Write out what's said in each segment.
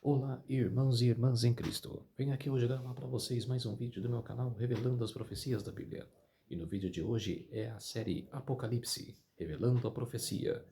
Olá, irmãos e irmãs em Cristo. Venho aqui hoje gravar para vocês mais um vídeo do meu canal revelando as profecias da Bíblia. E no vídeo de hoje é a série Apocalipse, revelando a profecia.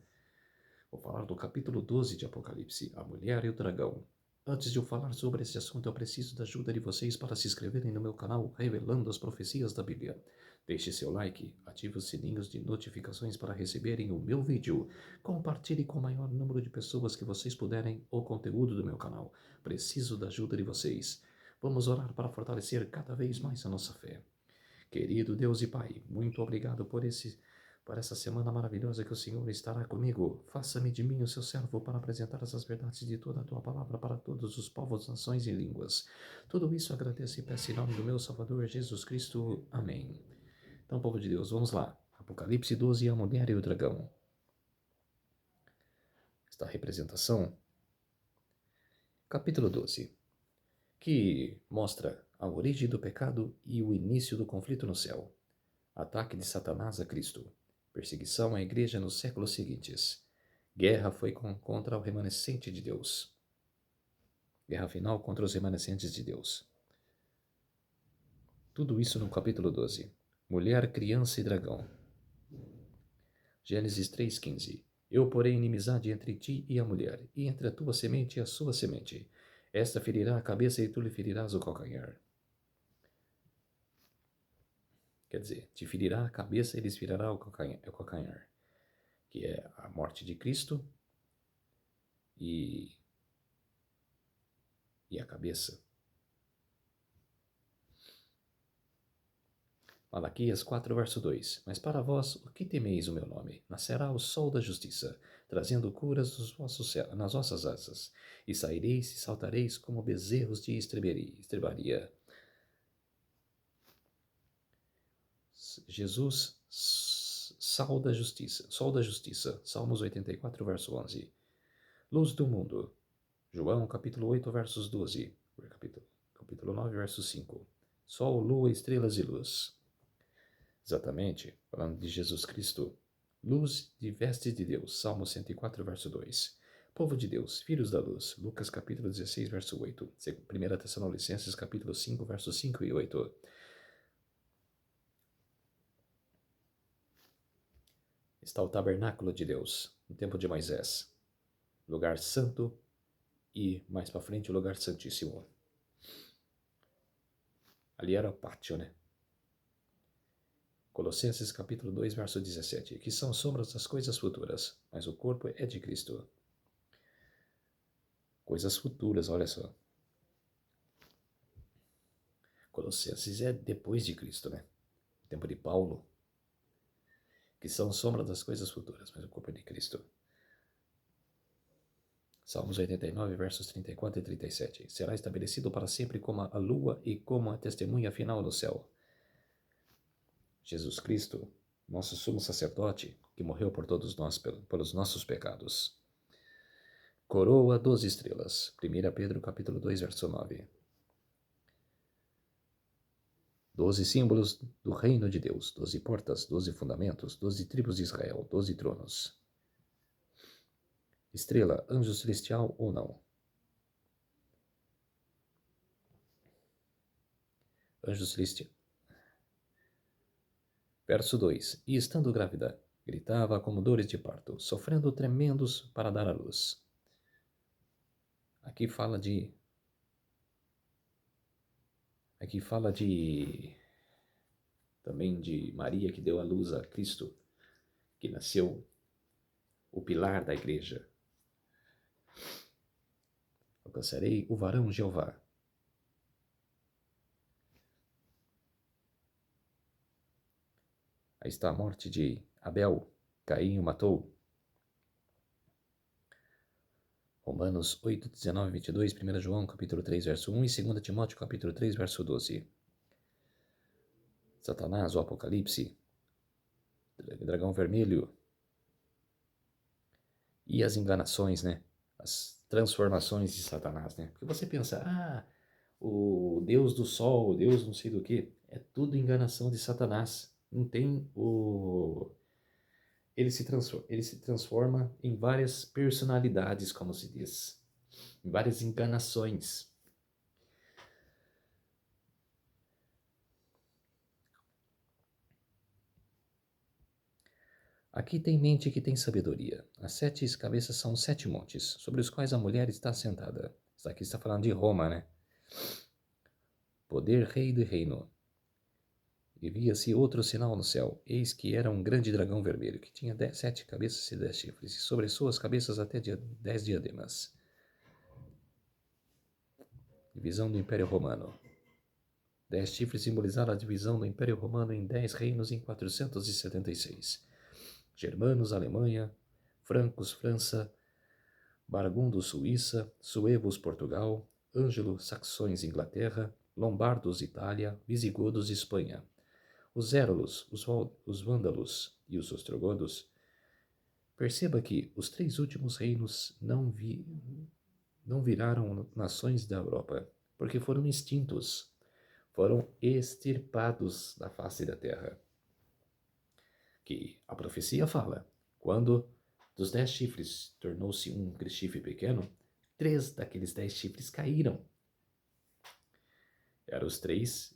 Vou falar do capítulo 12 de Apocalipse, a mulher e o dragão. Antes de eu falar sobre esse assunto, eu preciso da ajuda de vocês para se inscreverem no meu canal revelando as profecias da Bíblia. Deixe seu like, ative os sininhos de notificações para receberem o meu vídeo. Compartilhe com o maior número de pessoas que vocês puderem o conteúdo do meu canal. Preciso da ajuda de vocês. Vamos orar para fortalecer cada vez mais a nossa fé. Querido Deus e Pai, muito obrigado por essa semana maravilhosa que o Senhor estará comigo. Faça-me de mim o seu servo para apresentar essas verdades de toda a tua palavra para todos os povos, nações e línguas. Tudo isso agradeço e peço em nome do meu Salvador Jesus Cristo. Amém. Então, povo de Deus, vamos lá. Apocalipse 12, a mulher e o dragão. Esta representação, capítulo 12, que mostra a origem do pecado e o início do conflito no céu. Ataque de Satanás a Cristo. Perseguição à igreja nos séculos seguintes. Guerra foi contra o remanescente de Deus. Guerra final contra os remanescentes de Deus. Tudo isso no capítulo 12. Mulher, criança e dragão. Gênesis 3,15. Eu porei inimizade entre ti e a mulher, e entre a tua semente e a sua semente. Esta ferirá a cabeça e tu lhe ferirás o calcanhar. Quer dizer, te ferirá a cabeça e lhes ferirá o calcanhar. Que é a morte de Cristo e a cabeça. Malaquias 4, verso 2. Mas para vós, o que temeis o meu nome? Nascerá o sol da justiça, trazendo curas nas vossas asas, e saireis e saltareis como bezerros de estrebaria. Jesus, sol da justiça, Salmos 84, verso 11. Luz do mundo, João capítulo 8, versos 12, capítulo 9, verso 5. Sol, lua, estrelas e luz. Exatamente, falando de Jesus Cristo. Luz de vestes de Deus, Salmo 104, verso 2. Povo de Deus, filhos da luz, Lucas capítulo 16, verso 8. 1 Tessalonicenses capítulo 5, versos 5 e 8. Está o tabernáculo de Deus, no tempo de Moisés. Lugar santo e, mais para frente, o lugar santíssimo. Ali era o pátio, né? Colossenses capítulo 2, verso 17. Que são sombras das coisas futuras, mas o corpo é de Cristo. Coisas futuras, olha só. Colossenses é depois de Cristo, né? Tempo de Paulo. Que são sombras das coisas futuras, mas o corpo é de Cristo. Salmos 89, versos 34 e 37. Será estabelecido para sempre como a lua e como a testemunha final no céu. Jesus Cristo, nosso sumo sacerdote, que morreu por todos nós, pelos nossos pecados. Coroa 12 estrelas. 1 Pedro capítulo 2, verso 9. 12 símbolos do reino de Deus, 12 portas, 12 fundamentos, 12 tribos de Israel, 12 tronos. Estrela, anjo celestial ou não? Anjo celestial. Verso 2. E estando grávida, gritava como dores de parto, sofrendo tremendos para dar à luz. Aqui fala de também de Maria que deu à luz a Cristo, que nasceu o pilar da igreja. Alcançarei o varão Jeová. Aí está a morte de Abel. Caim o matou. Romanos 8, 19, 22, 1 João capítulo 3, verso 1 e 2 Timóteo capítulo 3, verso 12. Satanás, o Apocalipse, dragão vermelho e as enganações, né? As transformações de Satanás, né? Porque você pensa, o Deus do sol, o Deus não sei do que, é tudo enganação de Satanás. Não tem o... Ele se transforma em várias personalidades, como se diz. em várias enganações. Aqui tem mente que tem sabedoria. As 7 cabeças são 7 montes, sobre os quais a mulher está sentada. Isso aqui está falando de Roma, né? Poder, rei do reino. E via-se outro sinal no céu. Eis que era um grande dragão vermelho, que tinha 7 cabeças e 10 chifres, e sobre suas cabeças até 10 diademas. Divisão do Império Romano. 10 chifres simbolizaram a divisão do Império Romano em 10 reinos em 476. Germanos, Alemanha, Francos, França, Bargundos, Suíça, Suevos, Portugal, Ângelo-Saxões, Inglaterra, Lombardos, Itália, Visigodos, Espanha. Os Érulos, os Vândalos e os Ostrogodos. Perceba que os 3 últimos reinos não viraram nações da Europa, porque foram extintos, foram extirpados da face da terra. Que a profecia fala, quando dos 10 chifres tornou-se um chifre pequeno, 3 daqueles 10 chifres caíram. Eram as 3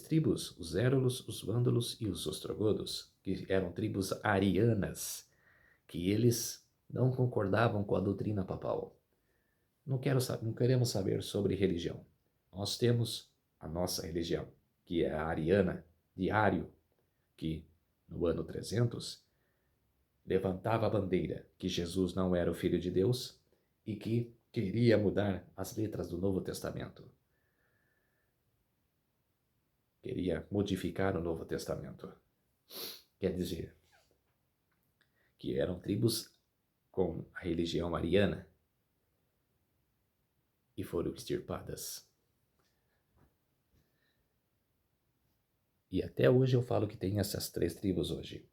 tribos, os Érulos, os Vândalos e os Ostrogodos, que eram tribos arianas, que eles não concordavam com a doutrina papal. Não queremos saber sobre religião. Nós temos a nossa religião, que é a ariana, de Ário, que no ano 300 levantava a bandeira que Jesus não era o Filho de Deus e que queria mudar as letras do Novo Testamento. Queria modificar o Novo Testamento. Quer dizer, que eram tribos com a religião ariana e foram extirpadas. E até hoje eu falo que tem essas 3 tribos hoje,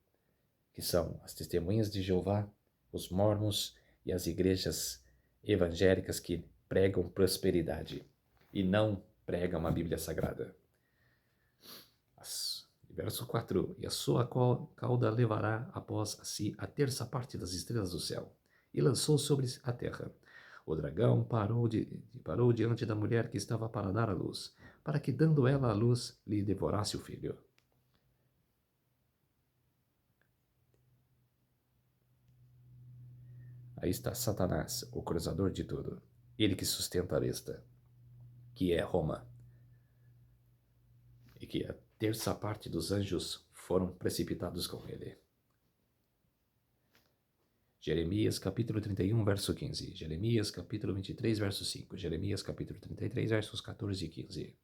que são as Testemunhas de Jeová, os Mormons e as igrejas evangélicas que pregam prosperidade e não pregam a Bíblia Sagrada. Verso 4. E a sua cauda levará após si a terça parte das estrelas do céu, e lançou sobre a terra. O dragão parou diante da mulher que estava para dar à luz, para que, dando ela à luz, lhe devorasse o filho. Aí está Satanás, o cruzador de tudo, ele que sustenta a besta, que é Roma, e que a terça parte dos anjos foram precipitados com ele. Jeremias capítulo 31, verso 15. Jeremias capítulo 23, verso 5. Jeremias capítulo 33, versos 14 e 15.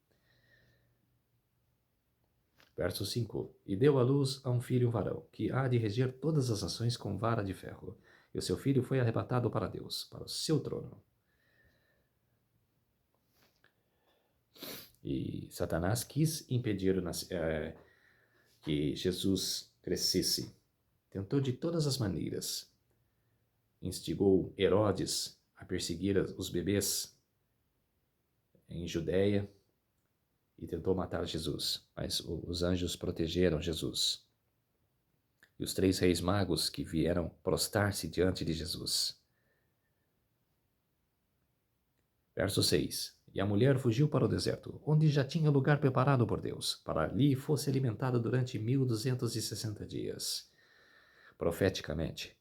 Verso 5. E deu à luz a um filho varão, que há de reger todas as nações com vara de ferro. E o seu filho foi arrebatado para Deus, para o seu trono. E Satanás quis impedir que Jesus crescesse. Tentou de todas as maneiras. Instigou Herodes a perseguir os bebês em Judeia e tentou matar Jesus, mas os anjos protegeram Jesus. E os 3 reis magos que vieram prostrar-se diante de Jesus. Verso 6. E a mulher fugiu para o deserto, onde já tinha lugar preparado por Deus, para ali fosse alimentada durante 1260 dias. Profeticamente.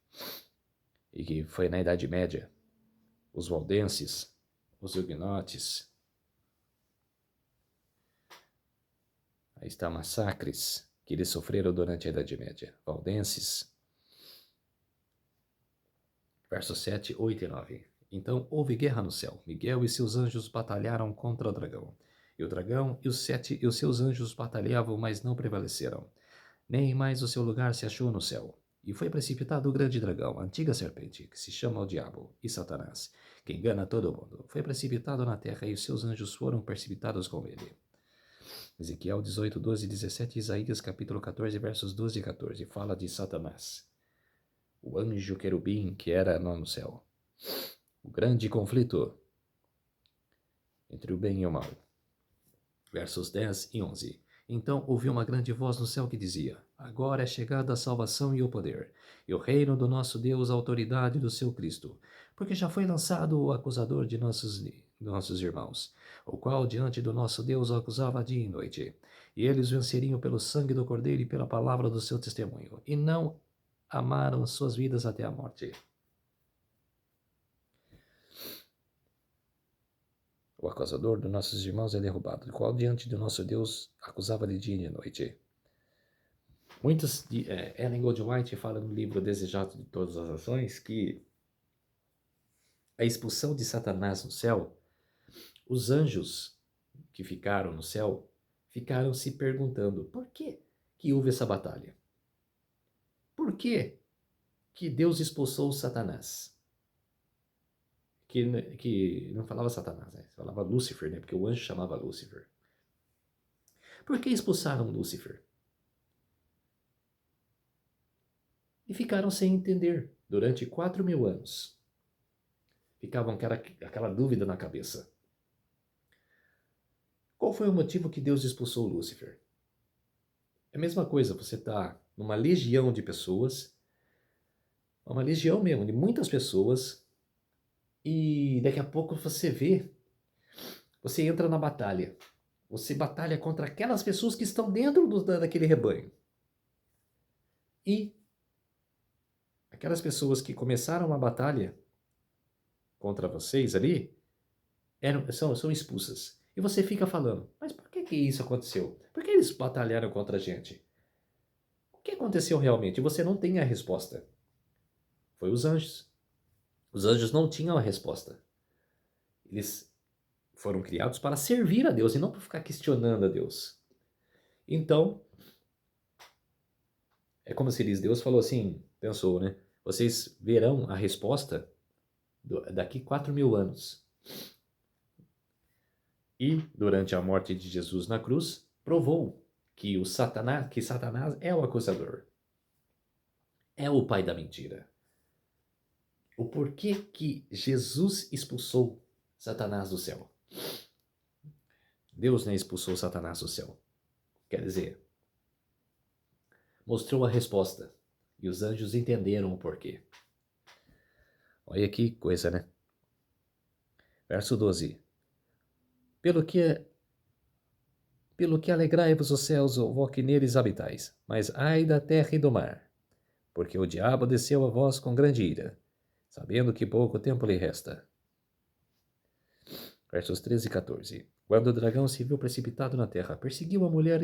E que foi na Idade Média. Os valdenses, os huguenotes. Aí está massacres que eles sofreram durante a Idade Média. Valdenses. Versos 7, 8 e 9. Então houve guerra no céu. Miguel e seus anjos batalharam contra o dragão. E o dragão e os seus anjos batalhavam, mas não prevaleceram. Nem mais o seu lugar se achou no céu. E foi precipitado o grande dragão, a antiga serpente, que se chama o diabo e Satanás, que engana todo mundo. Foi precipitado na terra e os seus anjos foram precipitados com ele. Ezequiel 18, 12 e 17, Isaías capítulo 14, versos 12 e 14, fala de Satanás, o anjo querubim que era no céu. O grande conflito entre o bem e o mal. Versos 10 e 11. Então ouvi uma grande voz no céu que dizia: Agora é chegada a salvação e o poder, e o reino do nosso Deus, a autoridade do seu Cristo, porque já foi lançado o acusador de nossos irmãos, o qual diante do nosso Deus o acusava dia e noite. E eles venceriam pelo sangue do Cordeiro e pela palavra do seu testemunho, e não amaram suas vidas até a morte. O acusador dos nossos irmãos é derrubado, o qual diante do nosso Deus acusava de dia e de noite. Ellen Goldwhite fala no livro Desejado de Todas as Ações que a expulsão de Satanás no céu, os anjos que ficaram no céu ficaram se perguntando por que houve essa batalha? Por que Deus expulsou Satanás? Que não falava Satanás, né? Falava Lúcifer, né? Porque o anjo chamava Lúcifer. Por que expulsaram Lúcifer? E ficaram sem entender durante 4.000 anos. Ficavam aquela dúvida na cabeça. Qual foi o motivo que Deus expulsou Lúcifer? É a mesma coisa, você está numa legião de pessoas, uma legião mesmo, de muitas pessoas, e daqui a pouco você entra na batalha. Você batalha contra aquelas pessoas que estão dentro daquele rebanho. E aquelas pessoas que começaram a batalha contra vocês ali, são expulsas. E você fica falando, mas por que isso aconteceu? Por que eles batalharam contra a gente? O que aconteceu realmente? E você não tem a resposta. Foi os anjos. Os anjos não tinham a resposta. Eles foram criados para servir a Deus e não para ficar questionando a Deus. Então, é como se Deus falou assim, pensou, né? Vocês verão a resposta daqui 4.000 anos. E, durante a morte de Jesus na cruz, provou que Satanás é o acusador. É o pai da mentira. O porquê que Jesus expulsou Satanás do céu? Deus nem expulsou Satanás do céu. Quer dizer, mostrou a resposta. E os anjos entenderam o porquê. Olha que coisa, né? Verso 12. Pelo que alegrai-vos os céus, ó que neles habitais, mas ai da terra e do mar, porque o diabo desceu a vós com grande ira, sabendo que pouco tempo lhe resta. Versos 13 e 14. Quando o dragão se viu precipitado na terra, perseguiu a mulher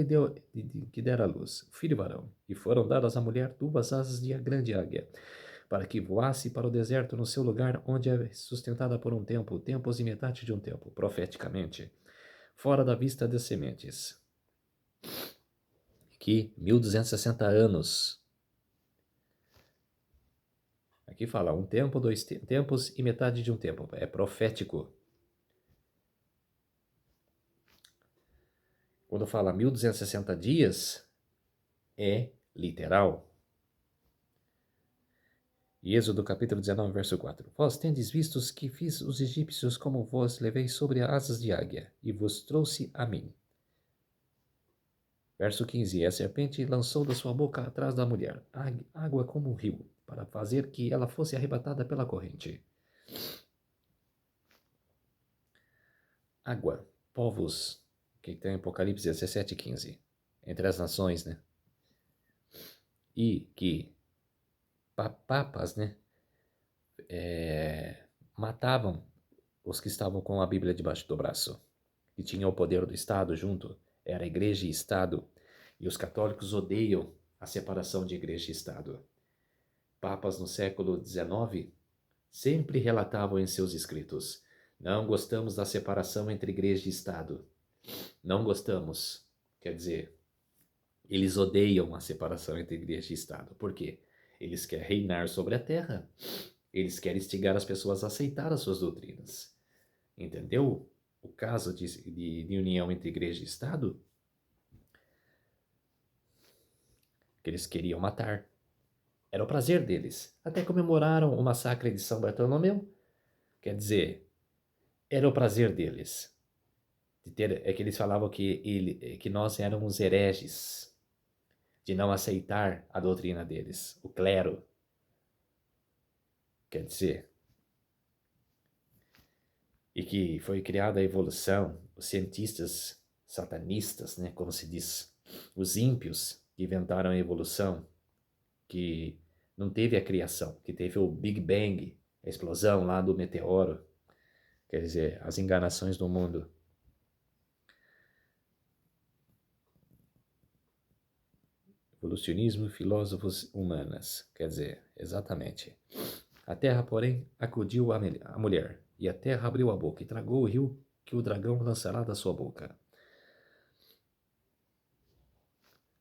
que dera à luz, o filho varão, e foram dadas à mulher 2 asas de grande águia, para que voasse para o deserto no seu lugar, onde é sustentada por um tempo, tempos e metade de um tempo, profeticamente, fora da vista das sementes. Aqui, 1260 anos. Aqui fala um tempo, 2 tempos e metade de um tempo. É profético. Quando fala 1260 dias, é literal. E Êxodo capítulo 19, verso 4. Vós tendes vistos que fiz os egípcios como vós levei sobre asas de águia, e vos trouxe a mim. Verso 15. E a serpente lançou da sua boca atrás da mulher água como um rio, para fazer que ela fosse arrebatada pela corrente. Água, povos, que tem Apocalipse 17, 15. Entre as nações, né? E que papas, né? Matavam os que estavam com a Bíblia debaixo do braço, que tinham o poder do Estado junto, era igreja e Estado, e os católicos odeiam a separação de igreja e Estado. Papas no século XIX sempre relatavam em seus escritos: não gostamos da separação entre igreja e Estado. Não gostamos. Quer dizer, eles odeiam a separação entre igreja e Estado. Por quê? Eles querem reinar sobre a terra. Eles querem instigar as pessoas a aceitar as suas doutrinas. Entendeu? O caso de união entre igreja e Estado, que eles queriam matar. Era o prazer deles. Até comemoraram o massacre de São Bartolomeu. Quer dizer, era o prazer deles. É que eles falavam que nós éramos hereges, de não aceitar a doutrina deles, o clero. Quer dizer, e que foi criada a evolução, os cientistas satanistas, né, como se diz, os ímpios que inventaram a evolução, que não teve a criação, que teve o Big Bang, a explosão lá do meteoro, quer dizer, as enganações do mundo. Evolucionismo, filósofos humanas, quer dizer, exatamente. A terra, porém, acudiu a mulher, e a terra abriu a boca e tragou o rio que o dragão lançará da sua boca.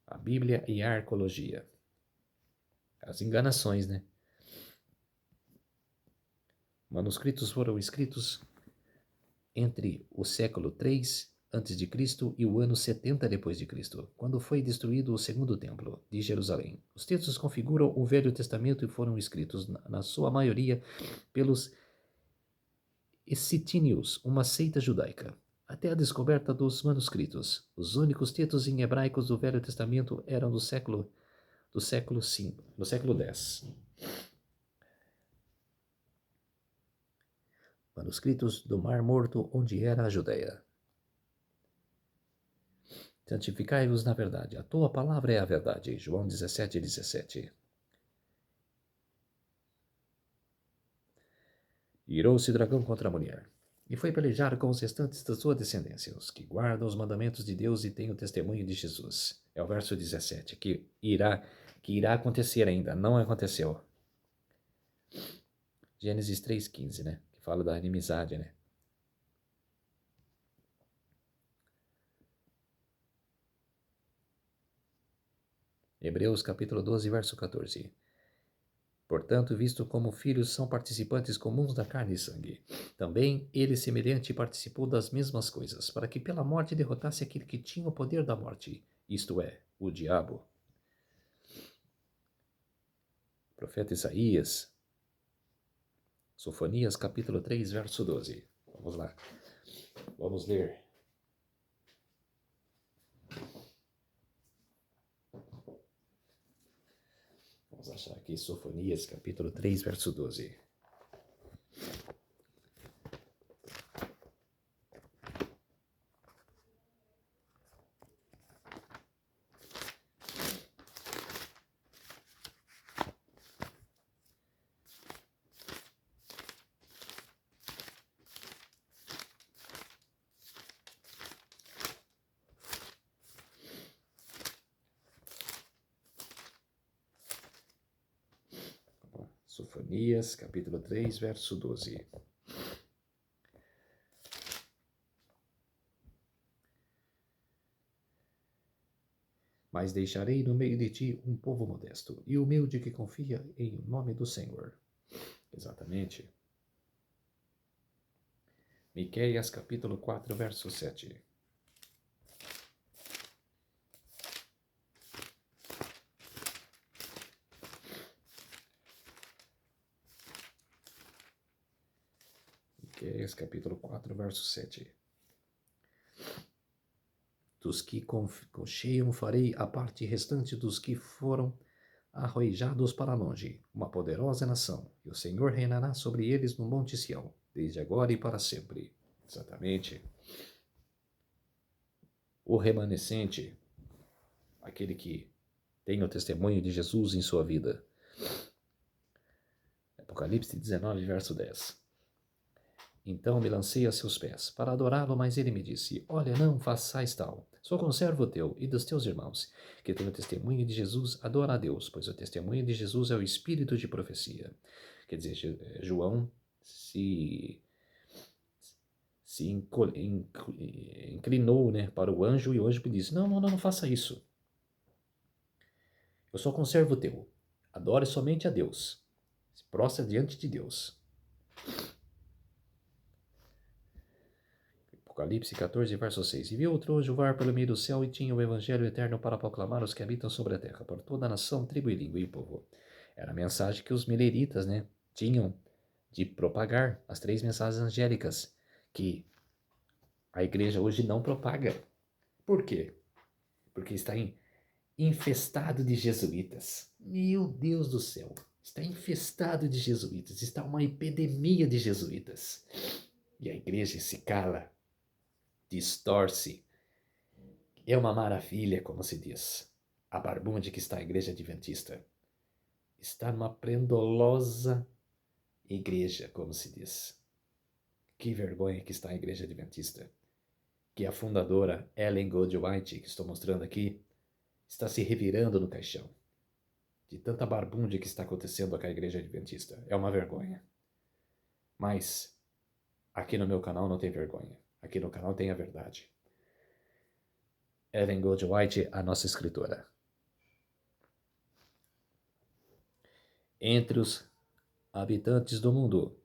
A Bíblia e a arqueologia. As enganações, né? Manuscritos foram escritos entre o século 3 a.C. e o ano 70 d.C., quando foi destruído o segundo templo de Jerusalém. Os textos configuram o Velho Testamento e foram escritos, na sua maioria, pelos Escitínios, uma seita judaica. Até a descoberta dos manuscritos, os únicos textos em hebraicos do Velho Testamento eram do século V, do século X. Manuscritos do Mar Morto, onde era a Judéia. Santificai-vos na verdade. A tua palavra é a verdade. João 17:17. Irou-se o dragão contra a mulher, e foi pelejar com os restantes da sua descendência, os que guardam os mandamentos de Deus e têm o testemunho de Jesus. É o verso 17, que irá acontecer ainda, não aconteceu. Gênesis 3:15, né? Que fala da inimizade, né? Hebreus capítulo 12, verso 14. Portanto, visto como filhos são participantes comuns da carne e sangue, também ele semelhante participou das mesmas coisas, para que pela morte derrotasse aquele que tinha o poder da morte, isto é, o diabo. Profeta Isaías, Sofonias capítulo 3, verso 12. Vamos lá. Vamos ler. Vamos achar aqui Sofonias capítulo 3, verso 12. Sofonias, capítulo 3, verso 12. Mas deixarei no meio de ti um povo modesto e humilde que confia em nome do Senhor. Exatamente. Miqueias, capítulo 4, verso 7. Miqueias, capítulo 4, verso 7. Dos que concheiam farei a parte restante dos que foram arrojados para longe, uma poderosa nação, e o Senhor reinará sobre eles no Monte Sião, desde agora e para sempre. Exatamente. O remanescente, aquele que tem o testemunho de Jesus em sua vida. Apocalipse 19, verso 10. Então me lancei a seus pés, para adorá-lo, mas ele me disse, olha, não façais tal. Sou conservo teu e dos teus irmãos, que tem o testemunho de Jesus, adora a Deus, pois o testemunho de Jesus é o espírito de profecia. Quer dizer, João se inclinou, né, para o anjo e o anjo me disse, não faça isso. Eu sou conservo teu, adore somente a Deus, se prostra diante de Deus. Apocalipse 14, verso 6. E viu outro anjo voar pelo meio do céu e tinha o evangelho eterno para proclamar aos que habitam sobre a terra, por toda a nação, tribo e língua e povo. Era a mensagem que os mileritas, né, tinham de propagar as 3 mensagens angélicas, que A igreja hoje não propaga. Por quê? Porque infestado de jesuítas. Meu Deus do céu. Está infestado de jesuítas. Está uma epidemia de jesuítas. E a igreja se cala, distorce. É uma maravilha, como se diz. A barbunde que está a igreja adventista está numa prendolosa igreja, como se diz. Que vergonha que está a igreja adventista. Que a fundadora Ellen Goldwhite, que estou mostrando aqui, está se revirando no caixão. De tanta barbúndia que está acontecendo com a igreja adventista. É uma vergonha. Mas aqui no meu canal não tem vergonha. Aqui no canal tem a verdade. Ellen Goldwhite, a nossa escritora. Entre os habitantes do mundo,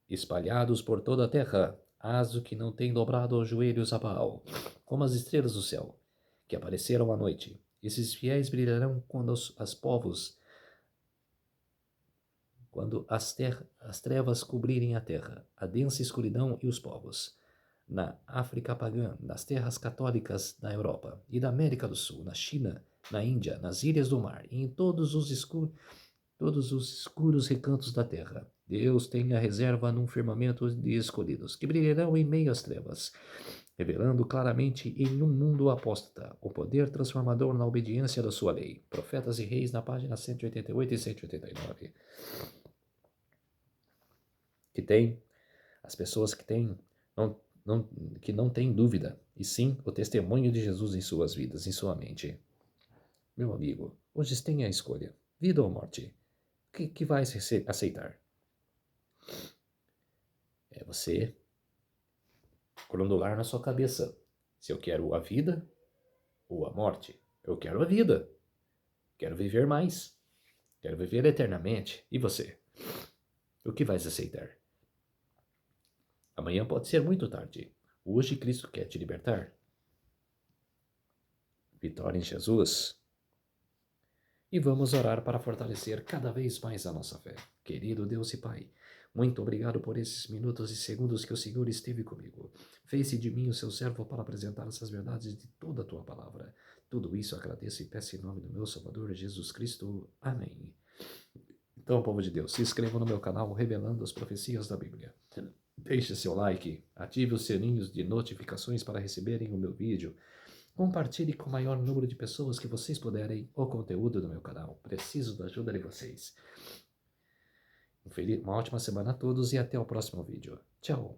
espalhados por toda a terra, hás o que não tem dobrado os joelhos a Baal, como as estrelas do céu, que apareceram à noite. Esses fiéis brilharão quando as trevas cobrirem a terra, a densa escuridão e os povos. Na África pagã, nas terras católicas da Europa e da América do Sul, na China, na Índia, nas ilhas do mar e em todos os escuros recantos da terra. Deus tem a reserva num firmamento de escolhidos, que brilharão em meio às trevas, revelando claramente em um mundo apóstata o poder transformador na obediência da sua lei. Profetas e Reis, na página 188 e 189. Que tem as pessoas que têm, que não têm dúvida, e sim o testemunho de Jesus em suas vidas, em sua mente. Meu amigo, hoje tem a escolha, vida ou morte. O que vai aceitar? É você grondolar na sua cabeça. Se eu quero a vida ou a morte. Eu quero a vida. Quero viver mais. Quero viver eternamente. E você? O que vais aceitar? Amanhã pode ser muito tarde. Hoje Cristo quer te libertar. Vitória em Jesus. E vamos orar para fortalecer cada vez mais a nossa fé. Querido Deus e Pai, muito obrigado por esses minutos e segundos que o Senhor esteve comigo. Fez-se de mim o seu servo para apresentar essas verdades de toda a tua palavra. Tudo isso agradeço e peço em nome do meu Salvador Jesus Cristo. Amém. Então, povo de Deus, se inscreva no meu canal Revelando as Profecias da Bíblia. Deixe seu like, ative os sininhos de notificações para receberem o meu vídeo. Compartilhe com o maior número de pessoas que vocês puderem o conteúdo do meu canal. Preciso da ajuda de vocês. Uma ótima semana a todos e até o próximo vídeo. Tchau!